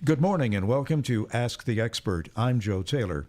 Good morning and welcome to Ask the Expert. I'm Joe Taylor.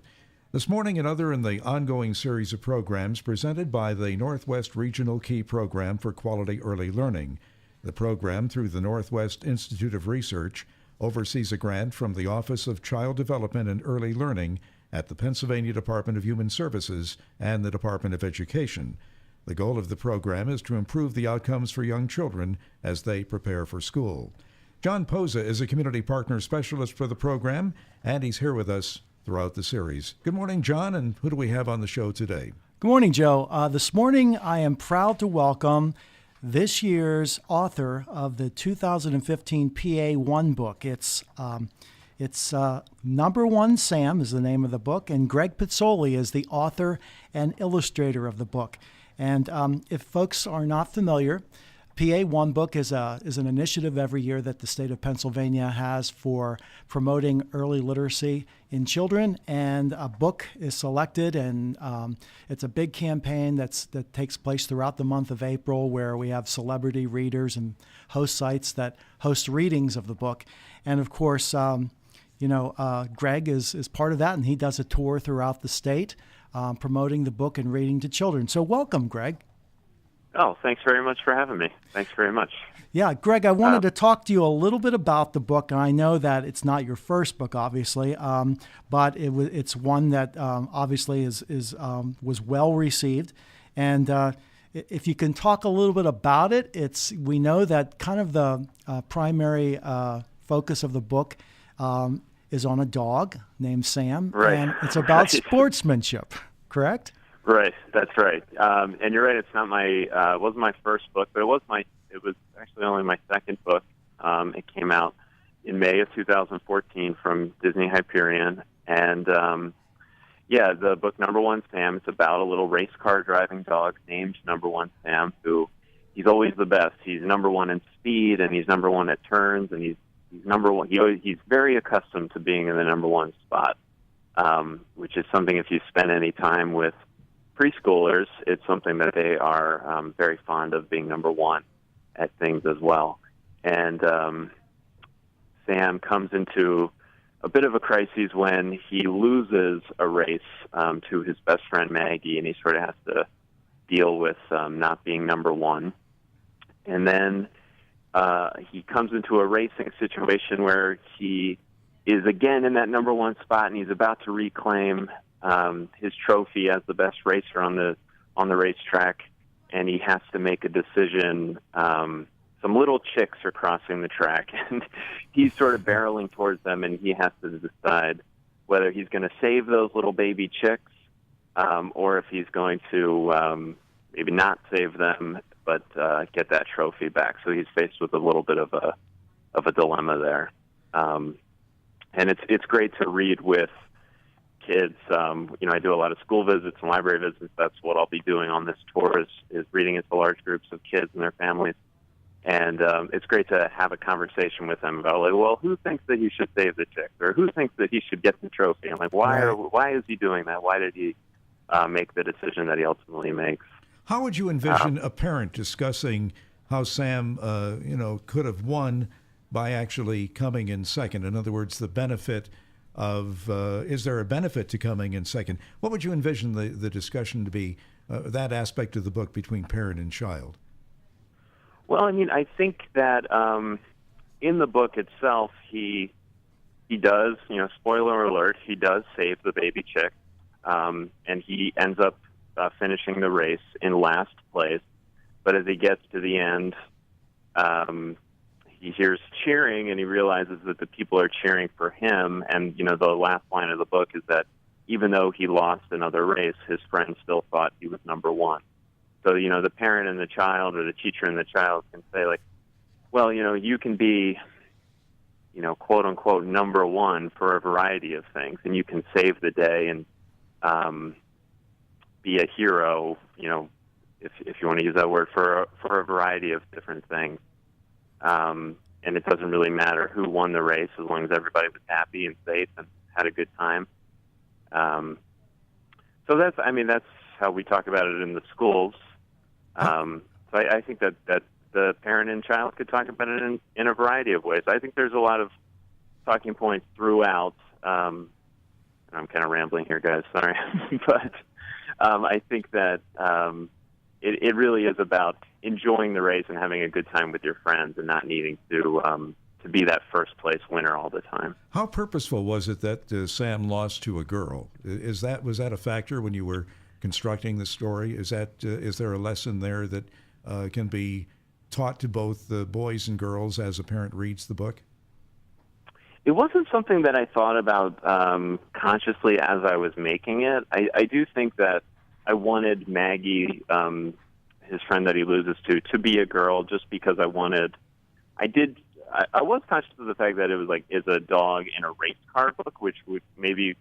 This morning and other in the ongoing series of programs presented by the Northwest Regional Key Program for Quality Early Learning. The program, through the Northwest Institute of Research, oversees a grant from the Office of Child Development and Early Learning at the Pennsylvania Department of Human Services and the Department of Education. The goal of the program is to improve the outcomes for young children as they prepare for school. John Poza is a community partner specialist for the program, and he's here with us throughout the series. Good morning, John, and who do we have on the show today? Good morning, Joe. This morning I am proud to welcome this year's author of the 2015 PA1 book. It's Number One Sam is the name of the book, and Greg Pizzoli is the author and illustrator of the book. And if folks are not familiar, PA1 book is an initiative every year that the state of Pennsylvania has for promoting early literacy in children, and a book is selected, and it's a big campaign that takes place throughout the month of April, where we have celebrity readers and host sites that host readings of the book. And of course, Greg is part of that, and he does a tour throughout the state promoting the book and reading to children. So welcome, Greg. Oh, thanks very much for having me. Thanks very much. Yeah, Greg, I wanted to talk to you a little bit about the book. I know that it's not your first book, obviously, but it's one that obviously was well received. And if you can talk a little bit about it, we know that kind of the primary focus of the book is on a dog named Sam, right. And it's about sportsmanship, correct? Right, that's right. And you're right. It's not it wasn't my first book, but it was actually only my second book. It came out in May of 2014 from Disney Hyperion, and the book Number One Sam. It's about a little race car driving dog named Number One Sam, who he's always the best. He's number one in speed, and he's number one at turns, and he's number one. He's very accustomed to being in the number one spot, which is something if you spend any time with preschoolers, it's something that they are very fond of, being number one at things as well. And Sam comes into a bit of a crisis when he loses a race to his best friend Maggie, and he sort of has to deal with not being number one. And then he comes into a racing situation where he is again in that number one spot, and he's about to reclaim his trophy as the best racer on the racetrack, and he has to make a decision. Some little chicks are crossing the track, and he's sort of barreling towards them, and he has to decide whether he's going to save those little baby chicks, or if he's going to maybe not save them, but get that trophy back. So he's faced with a little bit of a dilemma there, and it's great to read with kids. I do a lot of school visits and library visits. That's what I'll be doing on this tour is reading it to large groups of kids and their families. And it's great to have a conversation with them about, like, well, who thinks that he should save the chicks, or who thinks that he should get the trophy? I'm like, why is he doing that? Why did he make the decision that he ultimately makes? How would you envision a parent discussing how Sam, could have won by actually coming in second? In other words, the benefit of, is there a benefit to coming in second? What would you envision the discussion to be, that aspect of the book between parent and child? Well, I think that in the book itself, he does, spoiler alert, he does save the baby chick, and he ends up finishing the race in last place. But as he gets to the end, he hears cheering, and he realizes that the people are cheering for him. And, the last line of the book is that even though he lost another race, his friends still thought he was number one. So, the parent and the child, or the teacher and the child, can say, like, well, you can be, quote unquote, number one for a variety of things, and you can save the day and be a hero, if you want to use that word, for a variety of different things. And it doesn't really matter who won the race as long as everybody was happy and safe and had a good time. So that's how we talk about it in the schools. So I think that the parent and child could talk about it in a variety of ways. I think there's a lot of talking points throughout. I'm kind of rambling here, guys. Sorry, but I think that it really is about enjoying the race and having a good time with your friends, and not needing to be that first place winner all the time. How purposeful was it that Sam lost to a girl? Was that a factor when you were constructing the story? Is there a lesson there that can be taught to both the boys and girls as a parent reads the book? It wasn't something that I thought about consciously as I was making it. I do think that I wanted Maggie, his friend that he loses to be a girl, just because I was conscious of the fact that it was like, is a dog in a race car book, which would maybe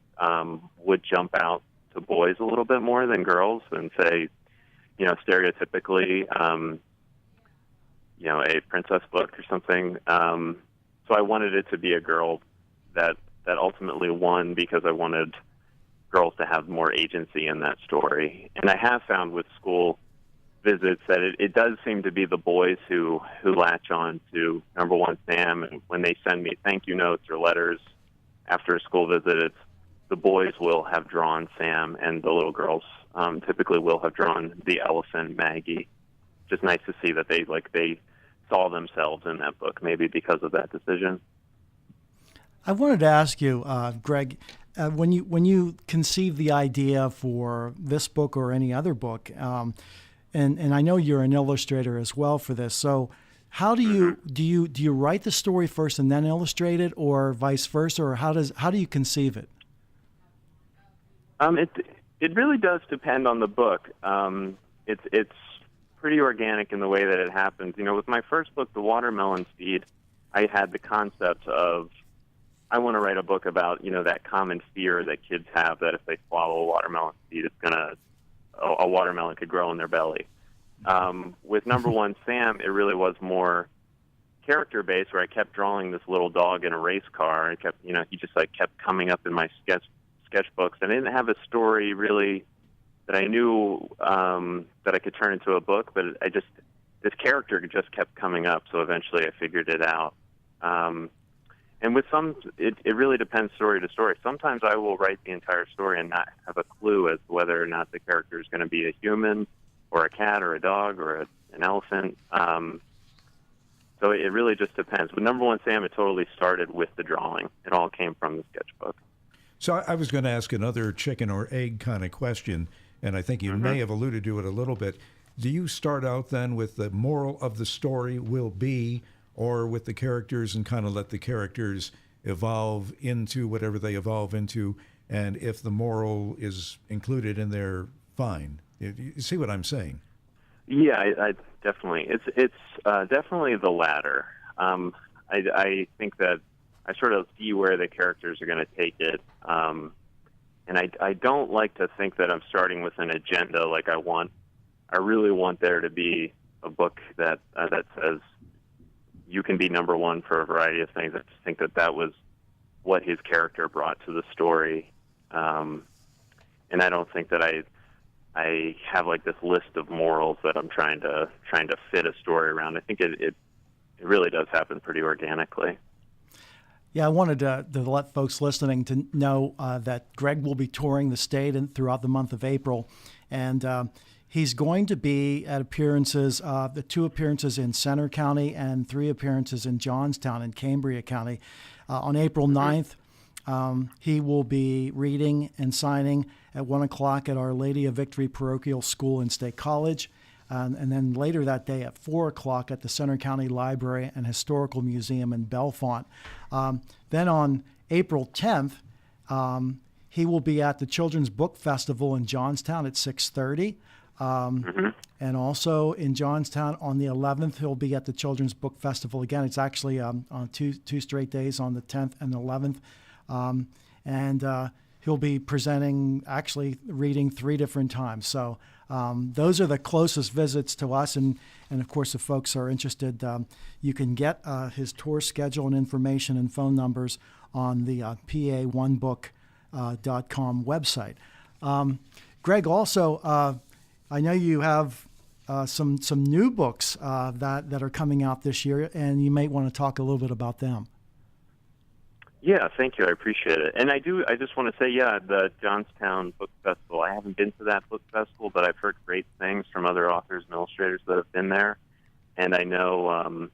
would jump out to boys a little bit more than girls, and say, stereotypically, a princess book or something. So I wanted it to be a girl that ultimately won, because I wanted girls to have more agency in that story. And I have found with school visits that it does seem to be the boys who latch on to number one Sam, and when they send me thank you notes or letters after a school visit, it's the boys will have drawn Sam, and the little girls typically will have drawn the elephant Maggie. Just nice to see that they saw themselves in that book, maybe because of that decision. I wanted to ask you, Greg, when you conceived the idea for this book or any other book, and I know you're an illustrator as well for this. So, how do you write the story first and then illustrate it, or vice versa, or how do you conceive it? It really does depend on the book. It's pretty organic in the way that it happens. With my first book, The Watermelon Seed, I had the concept of, I want to write a book about, that common fear that kids have, that if they swallow a watermelon seed, a watermelon could grow in their belly. With number one Sam, it really was more character-based, where I kept drawing this little dog in a race car. And he just kept coming up in my sketchbooks. And I didn't have a story really that I knew that I could turn into a book, but this character just kept coming up, so eventually I figured it out. And with some, it really depends story to story. Sometimes I will write the entire story and not have a clue as to whether or not the character is going to be a human or a cat or a dog or an elephant. So it really just depends. With number one Sam, it totally started with the drawing. It all came from the sketchbook. So I was going to ask another chicken or egg kind of question, and I think you may have alluded to it a little bit. Do you start out then with the moral of the story will be, or with the characters and kind of let the characters evolve into whatever they evolve into, and if the moral is included in there, fine? You see what I'm saying? Yeah, I definitely. It's definitely the latter. I think that I sort of see where the characters are going to take it. And I don't like to think that I'm starting with an agenda. I really want there to be a book that says you can be number one for a variety of things. I just think that was what his character brought to the story. And I don't think that I have this list of morals that I'm trying to fit a story around. I think it really does happen pretty organically. Yeah, I wanted to let folks listening to know that Greg will be touring the state throughout the month of April, and he's going to be at appearances, the 2 appearances in Centre County and 3 appearances in Johnstown and Cambria County. On April 9th, he will be reading and signing at 1 o'clock at Our Lady of Victory Parochial School in State College. And then later that day at 4 o'clock at the Centre County Library and Historical Museum in Bellefonte. Then on April 10th, he will be at the Children's Book Festival in Johnstown at 6:30. And also in Johnstown on the 11th, he'll be at the Children's Book Festival again. It's actually on two straight days, on the 10th and the 11th. And he'll be presenting, actually reading 3 different times. So those are the closest visits to us. And of course, if folks are interested, you can get his tour schedule and information and phone numbers on the pa1book.com website. Greg, also, I know you have some new books that are coming out this year, and you may want to talk a little bit about them. Yeah, thank you. I appreciate it. And I just want to say, the Johnstown Book Festival, I haven't been to that book festival, but I've heard great things from other authors and illustrators that have been there. And I know,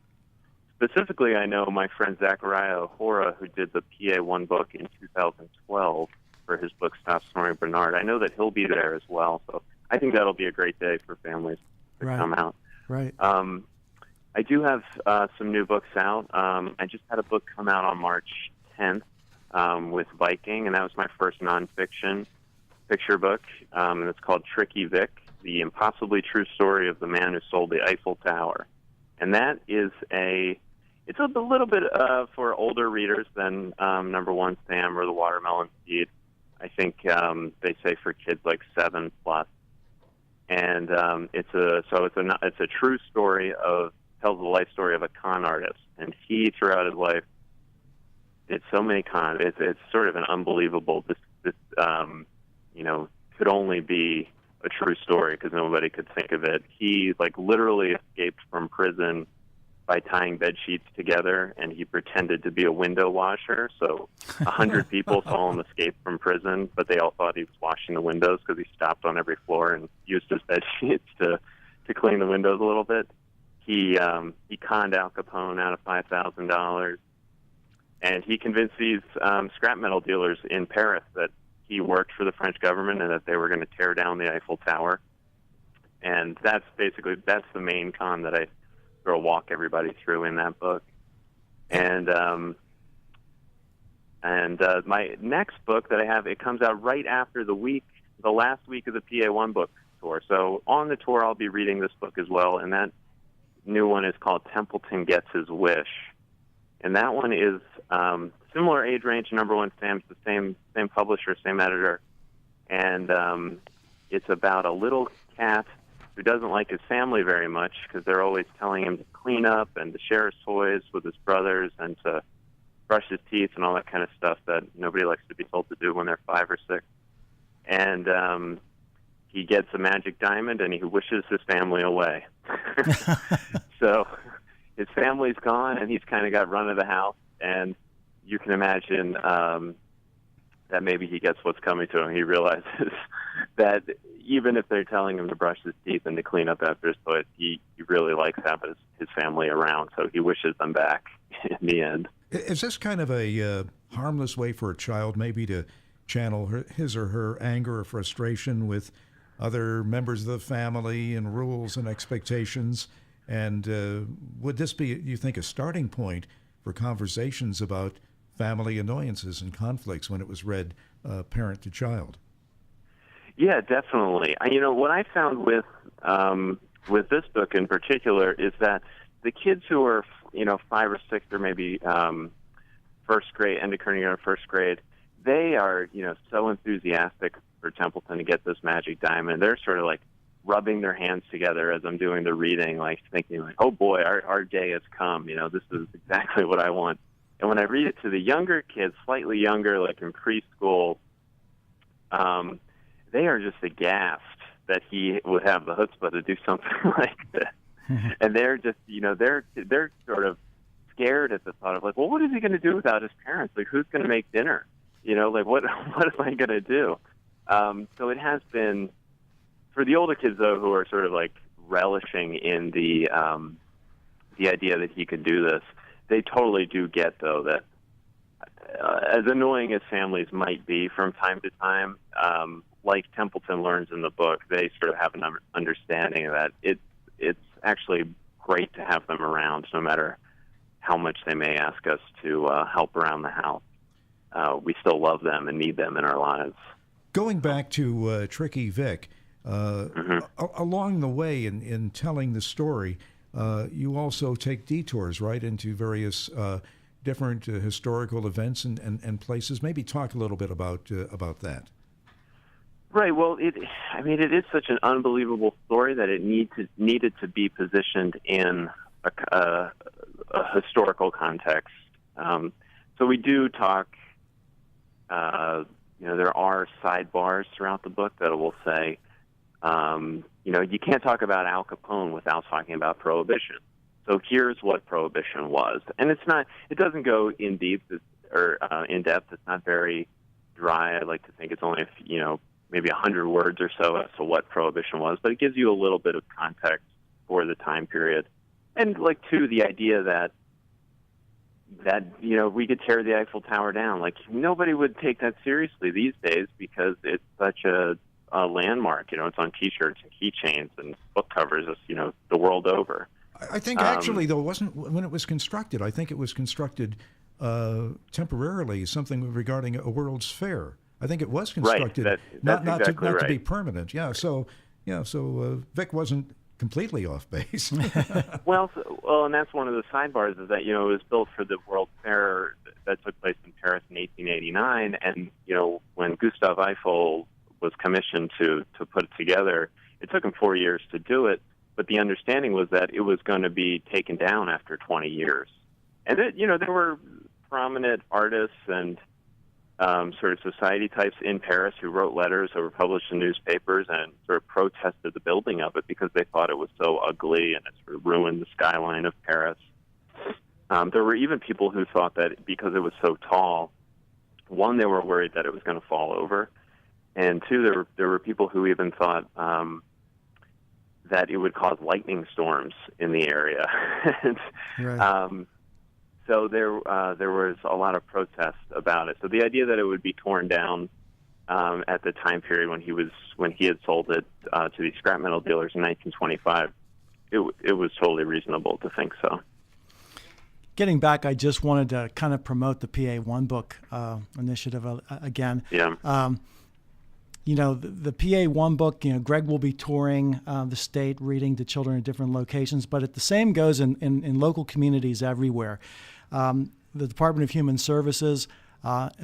specifically, I know my friend Zachariah Hora, who did the PA1 book in 2012 for his book Stop Snoring Bernard. I know that he'll be there as well. So I think that'll be a great day for families to come out. Right. I do have some new books out. I just had a book come out on March 10th with Viking, and that was my first nonfiction picture book. And it's called Tricky Vic, The Impossibly True Story of the Man Who Sold the Eiffel Tower. And that is it's a little bit for older readers than Number One Sam or The Watermelon Seed. I think they say for kids like 7 plus. And it's a true story tells the life story of a con artist, and he throughout his life did so many cons. It's sort of an unbelievable. This could only be a true story because nobody could think of it. He literally escaped from prison by tying bed sheets together, and he pretended to be a window washer. So 100 people saw him escape from prison, but they all thought he was washing the windows because he stopped on every floor and used his bed sheets to clean the windows a little bit. He conned Al Capone out of $5,000, and he convinced these scrap metal dealers in Paris that he worked for the French government and that they were going to tear down the Eiffel Tower. And that's the main con that I walk everybody through in that book. And my next book that I have, it comes out right after the last week of the PA1 book tour. So on the tour, I'll be reading this book as well, and that new one is called Templeton Gets His Wish. And that one is similar age range to Number One Sam's, the same publisher, same editor. And it's about a little cat who doesn't like his family very much because they're always telling him to clean up and to share his toys with his brothers and to brush his teeth and all that kind of stuff that nobody likes to be told to do when they're 5 or 6. And he gets a magic diamond and he wishes his family away. So his family's gone and he's kind of got run of the house, and you can imagine that maybe he gets what's coming to him. He realizes that even if they're telling him to brush his teeth and to clean up after his toys, he really likes having his family around, so he wishes them back in the end. Is this kind of a harmless way for a child maybe to channel his or her anger or frustration with other members of the family and rules and expectations? And would this be, you think, a starting point for conversations about family annoyances and conflicts when it was read parent to child? Yeah, definitely. What I found with this book in particular is that the kids who are 5 or 6 or maybe first grade, end of kindergarten, first grade, they are so enthusiastic for Templeton to get this magic diamond. They're sort of rubbing their hands together as I'm doing the reading, thinking oh boy, our day has come. This is exactly what I want. And when I read it to the younger kids, slightly younger, like in preschool, they are just aghast that he would have the chutzpah to do something like this. And they're just, they're sort of scared at the thought of well, what is he going to do without his parents? Who's going to make dinner? What am I going to do? So it has been, for the older kids, though, who are sort of relishing in the idea that he could do this, they totally do get, though, that as annoying as families might be from time to time, like Templeton learns in the book, they sort of have an understanding of that it's actually great to have them around, no matter how much they may ask us to help around the house. We still love them and need them in our lives. Going back to Tricky Vic, along the way in telling the story, you also take detours, right, into various different historical events and places. Maybe talk a little bit about that. Right. Well, it is such an unbelievable story that it needed to be positioned in a historical context. So we do talk. There are sidebars throughout the book that will say, you can't talk about Al Capone without talking about Prohibition. So here's what Prohibition was, and it doesn't go in deep. or in depth. It's not very dry. I like to think it's only maybe 100 words or so as to what Prohibition was, but it gives you a little bit of context for the time period, and the idea that we could tear the Eiffel Tower down. Like, nobody would take that seriously these days because it's such a landmark. It's on T-shirts and keychains and book covers, the world over. I think actually, though, it wasn't when it was constructed. I think it was constructed temporarily, something regarding a World's Fair. I think it was constructed not to be permanent. Yeah. So Vic wasn't completely off base. Well, and that's one of the sidebars is that it was built for the World's Fair that took place in Paris in 1889, and when Gustave Eiffel was commissioned to put it together, it took him 4 years to do it. But the understanding was that it was going to be taken down after 20 years. And, there were prominent artists and sort of society types in Paris who wrote letters that were published in newspapers and sort of protested the building of it because they thought it was so ugly and it sort of ruined the skyline of Paris. There were even people who thought that because it was so tall, one, they were worried that it was going to fall over, and two, there were people who even thought that it would cause lightning storms in the area. And, right. so there was a lot of protest about it. So the idea that it would be torn down at the time period when he had sold it to these scrap metal dealers in 1925, it was totally reasonable to think so. Getting back, I just wanted to kind of promote the PA One Book initiative again. Yeah. The PA One Book, Greg will be touring the state, reading to children at different locations, but the same goes in local communities everywhere. The Department of Human Services,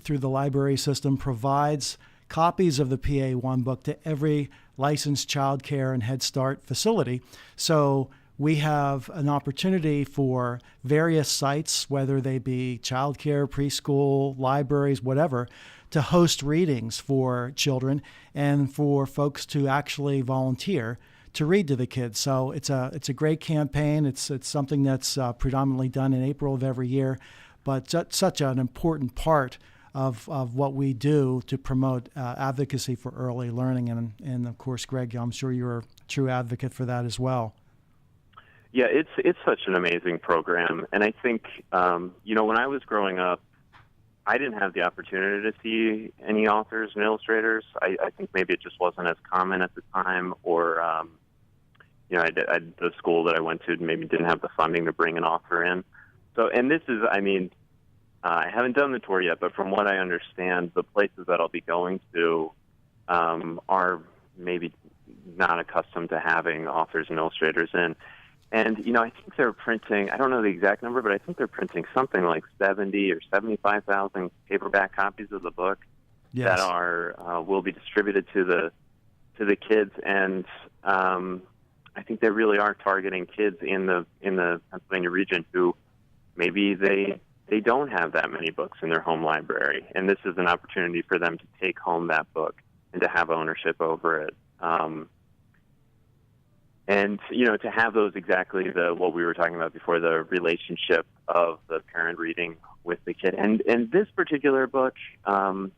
through the library system, provides copies of the PA One Book to every licensed child care and Head Start facility. So we have an opportunity for various sites, whether they be child care, preschool, libraries, whatever, to host readings for children and for folks to actually volunteer to read to the kids. So it's a great campaign. It's something that's predominantly done in April of every year, but such an important part of what we do to promote advocacy for early learning. And of course, Greg, I'm sure you're a true advocate for that as well. Yeah, it's such an amazing program. And I think, when I was growing up, I didn't have the opportunity to see any authors and illustrators. I think maybe it just wasn't as common at the time, or the school that I went to maybe didn't have the funding to bring an author in. So, and this is, I haven't done the tour yet, but from what I understand, the places that I'll be going to are maybe not accustomed to having authors and illustrators in. And, I think they're printing, I don't know the exact number, but I think they're printing something like 70 or 75,000 paperback copies of the book. Yes. That will be distributed to the kids. And I think they really are targeting kids in the Pennsylvania region who maybe they don't have that many books in their home library. And this is an opportunity for them to take home that book and to have ownership over it. And, to have those exactly what we were talking about before, the relationship of the parent reading with the kid. And this particular book, for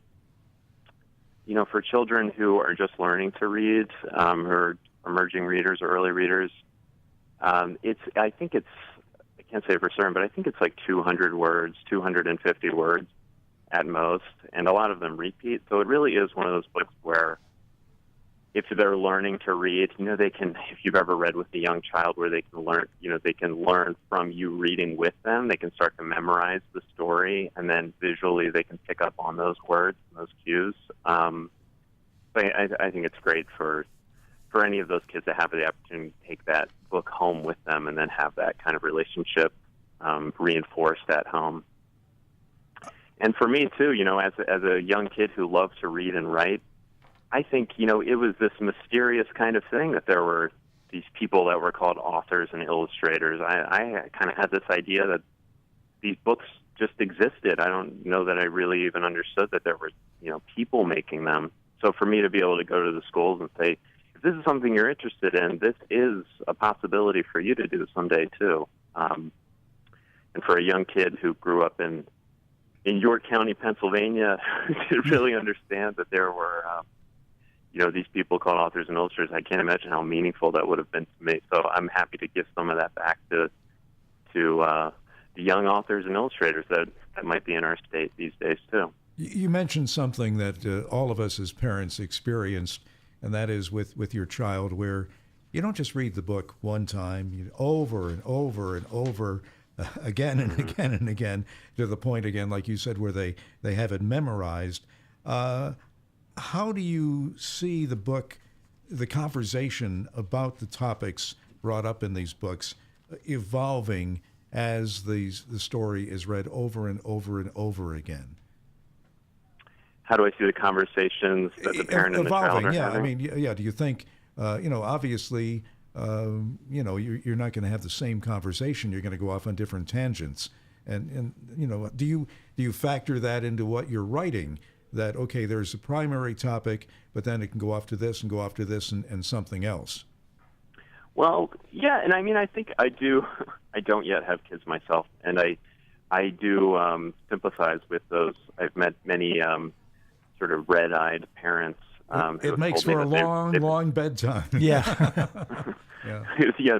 children who are just learning to read, or emerging readers or early readers, I can't say for certain, but I think it's like 200 words, 250 words at most, and a lot of them repeat. So it really is one of those books where if they're learning to read, they can, if you've ever read with a young child where they can learn, they can learn from you reading with them. They can start to memorize the story, and then visually they can pick up on those words and those cues. But I think it's great for any of those kids to have the opportunity to take that book home with them and then have that kind of relationship reinforced at home. And for me, too, as a young kid who loves to read and write, I think, it was this mysterious kind of thing that there were these people that were called authors and illustrators. I kind of had this idea that these books just existed. I don't know that I really even understood that there were, people making them. So for me to be able to go to the schools and say, if this is something you're interested in, this is a possibility for you to do someday too. And for a young kid who grew up in in York County, Pennsylvania, to really understand that there were, these people called authors and illustrators. I can't imagine how meaningful that would have been to me. So I'm happy to give some of that back to the young authors and illustrators that might be in our state these days too. You mentioned something that all of us as parents experienced, and that is with your child, where you don't just read the book one time, you over and over and over again and again and again, to the point, again, like you said, where they have it memorized. How do you see the book, the conversation about the topics brought up in these books, evolving as the story is read over and over and over again? How do I see the conversations that the parent and the child are having? I mean, do you think, obviously, you're not going to have the same conversation. You're going to go off on different tangents. And do you factor that into what you're writing? That, okay, there's a primary topic, but then it can go off to this and go off to this and something else. Well, yeah, and I mean, I think I do. I don't yet have kids myself, and I do sympathize with those. I've met many sort of red-eyed parents. It makes for a long bedtime. Yeah. Yeah,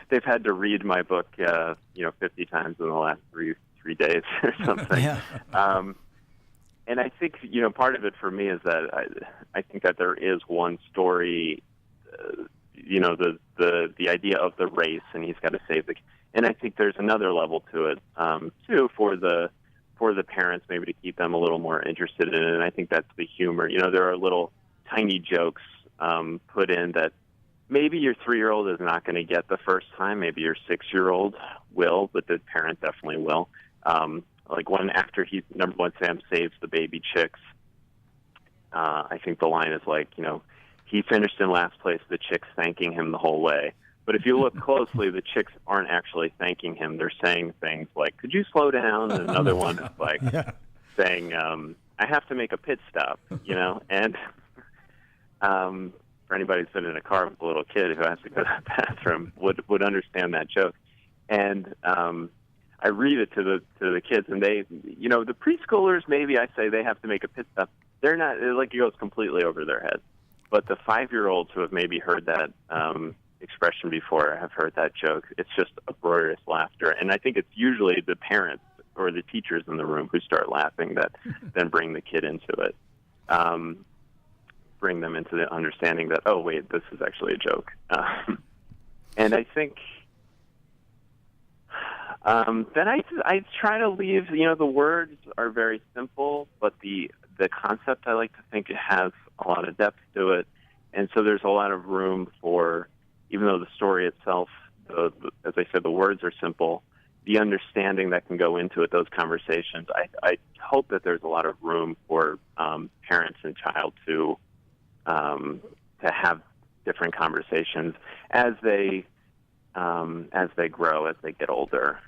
they've had to read my book, 50 times in the last three days or something. Yeah. And I think, part of it for me is that I think that there is one story, the idea of the race, and he's got to save the. And I think there's another level to it too for the parents, maybe to keep them a little more interested in it. And I think that's the humor. There are little tiny jokes put in that maybe your 3-year-old is not going to get the first time. Maybe your 6-year-old will, but the parent definitely will. Like one after number one, Sam saves the baby chicks. I think the line is like, he finished in last place, the chicks thanking him the whole way. But if you look closely, the chicks aren't actually thanking him. They're saying things like, could you slow down? And another one is like saying, I have to make a pit stop, And for anybody who's been in a car with a little kid who has to go to the bathroom would understand that joke. And I read it to the kids, and they, the preschoolers, maybe I say they have to make a pit stop. They're not, it goes completely over their heads. But the 5-year-olds who have maybe heard that expression before have heard that joke. It's just uproarious laughter. And I think it's usually the parents or the teachers in the room who start laughing that then bring the kid into it. Bring them into the understanding that, oh, wait, this is actually a joke. And I think then I try to leave, the words are very simple, but the concept I like to think it has a lot of depth to it. And so there's a lot of room for, even though the story itself, as I said, the words are simple, the understanding that can go into it, those conversations, I hope that there's a lot of room for parents and child to have different conversations as they grow, as they get older,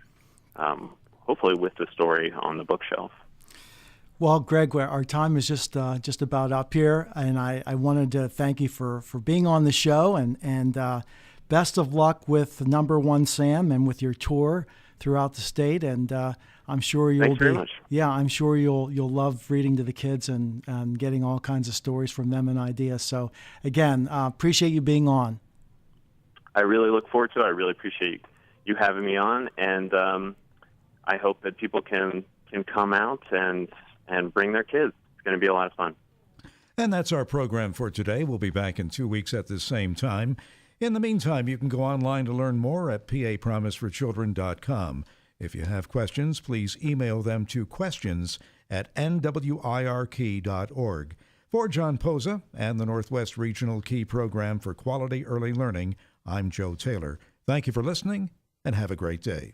hopefully with the story on the bookshelf. Well, Greg, our time is just about up here, and I wanted to thank you for being on the show, and best of luck with number one Sam and with your tour throughout the state. And I'm sure you'll Thanks very much. Yeah, I'm sure you'll love reading to the kids and getting all kinds of stories from them and ideas. So again, appreciate you being on. I really look forward to it. I really appreciate you having me on, and I hope that people can come out and bring their kids. It's going to be a lot of fun. And that's our program for today. We'll be back in 2 weeks at the same time. In the meantime, you can go online to learn more at papromiseforchildren.com. If you have questions, please email them to questions@nwirkey.org. For John Posa and the Northwest Regional Key Program for Quality Early Learning, I'm Joe Taylor. Thank you for listening, and have a great day.